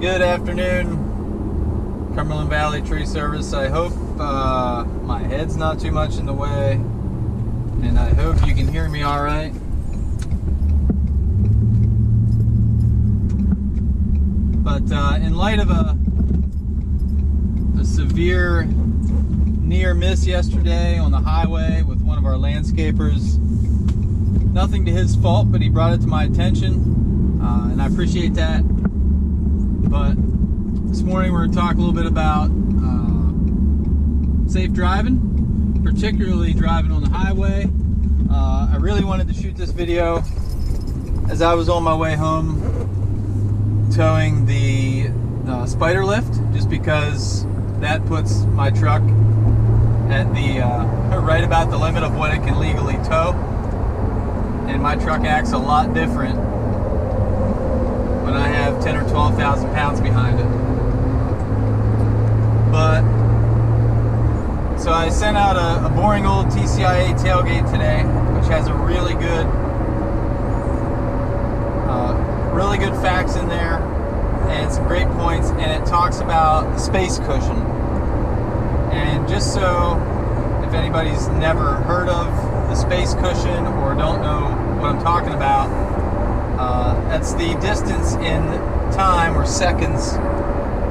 Good afternoon, Cumberland Valley Tree Service. I hope my head's not too much in the way, and I hope you can hear me all right. But in light of a severe near miss yesterday on the highway with one of our landscapers, nothing to his fault, but he brought it to my attention, and I appreciate that. But this morning we're going to talk a little bit about safe driving, particularly driving on the highway. I really wanted to shoot this video as I was on my way home towing the spider lift, just because that puts my truck at the right about the limit of what it can legally tow, and my truck acts a lot different when I have 10 or 12,000 pounds behind it. But so I sent out a boring old TCIA tailgate today, which has a really good facts in there and some great points, and it talks about the space cushion. And just so if anybody's never heard of the space cushion or don't know what I'm talking about, that's the distance in time or seconds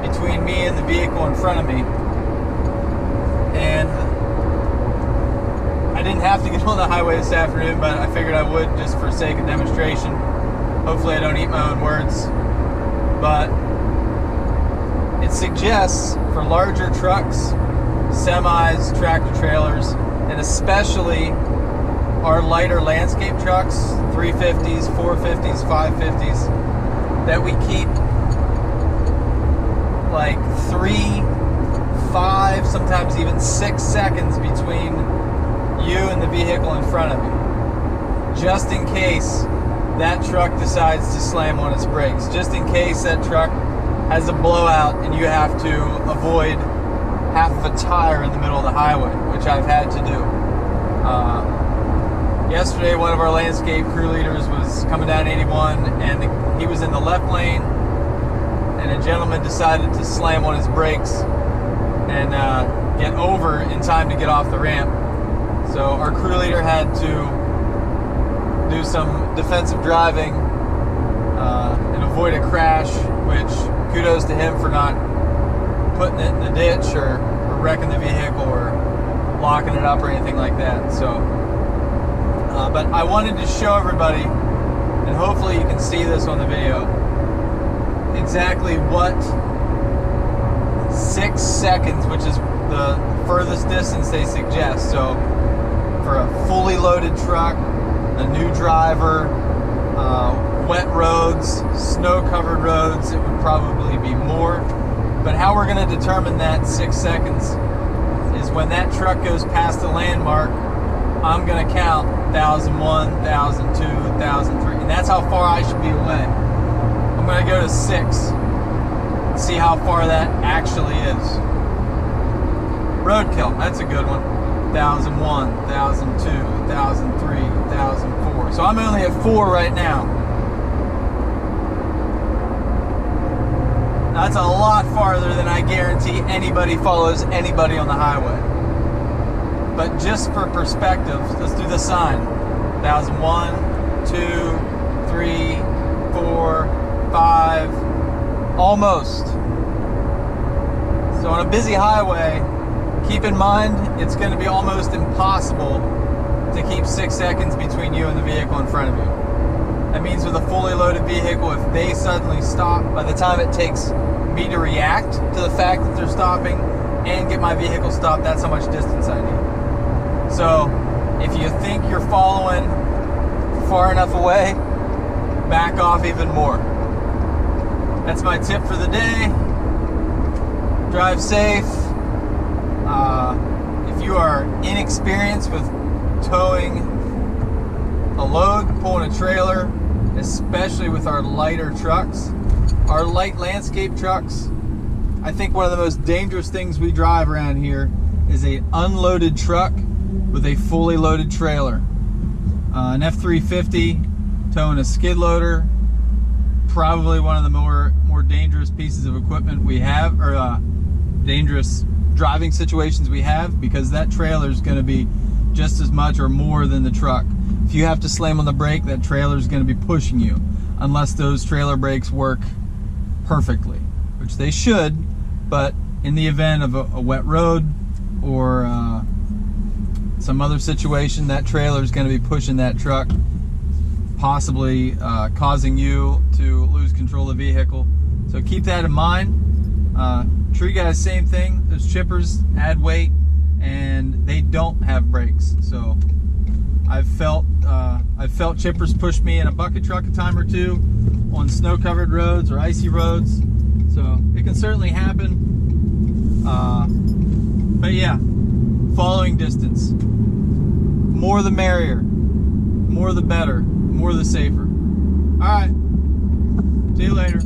between me and the vehicle in front of me. And I didn't have to get on the highway this afternoon, but I figured I would just for sake of demonstration. Hopefully I don't eat my own words. But it suggests for larger trucks, semis, tractor trailers, and especially our lighter landscape trucks, 350s, 450s, 550s, that we keep like 3, 5, sometimes even 6 seconds between you and the vehicle in front of you, just in case that truck decides to slam on its brakes, just in case that truck has a blowout and you have to avoid half of a tire in the middle of the highway, which I've had to do. Yesterday, one of our landscape crew leaders was coming down 81, and he was in the left lane, and a gentleman decided to slam on his brakes and get over in time to get off the ramp. So our crew leader had to do some defensive driving and avoid a crash, which kudos to him for not putting it in the ditch or wrecking the vehicle or locking it up or anything like that. So but I wanted to show everybody, and hopefully you can see this on the video, exactly what 6 seconds, which is the furthest distance they suggest. So for a fully loaded truck, a new driver, wet roads, snow-covered roads, it would probably be more. But how we're going to determine that 6 seconds is when that truck goes past the landmark, I'm going to count 1,001, 1,002, 1,003, and that's how far I should be away. I'm going to go to 6 and see how far that actually is. Roadkill, that's a good one. 1,001, 1,002, 1,003, 1,004. So I'm only at 4 right now. That's a lot farther than I guarantee anybody follows anybody on the highway. But just for perspective, let's do the sign. 1,001, 2, 3, 4, 5, almost. So on a busy highway, keep in mind it's going to be almost impossible to keep 6 seconds between you and the vehicle in front of you. That means with a fully loaded vehicle, if they suddenly stop, by the time it takes me to react to the fact that they're stopping and get my vehicle stopped, that's how much distance I need. So if you think you're following far enough away, back off even more. That's my tip for the day. Drive safe. If you are inexperienced with towing a load, pulling a trailer, especially with our lighter trucks, our light landscape trucks, I think one of the most dangerous things we drive around here is an unloaded truck with a fully loaded trailer. An F-350 towing a skid loader, probably one of the more dangerous pieces of equipment we have, or dangerous driving situations we have, because that trailer is going to be just as much or more than the truck. If you have to slam on the brake, that trailer is going to be pushing you, unless those trailer brakes work perfectly, which they should. But in the event of a wet road or some other situation, that trailer is going to be pushing that truck, possibly causing you to lose control of the vehicle. So keep that in mind. Tree guys, same thing. Those chippers add weight, and they don't have brakes. So I've felt chippers push me in a bucket truck a time or two on snow-covered roads or icy roads. So it can certainly happen. But yeah, following distance. More the merrier. More the better. More the safer. All right. See you later.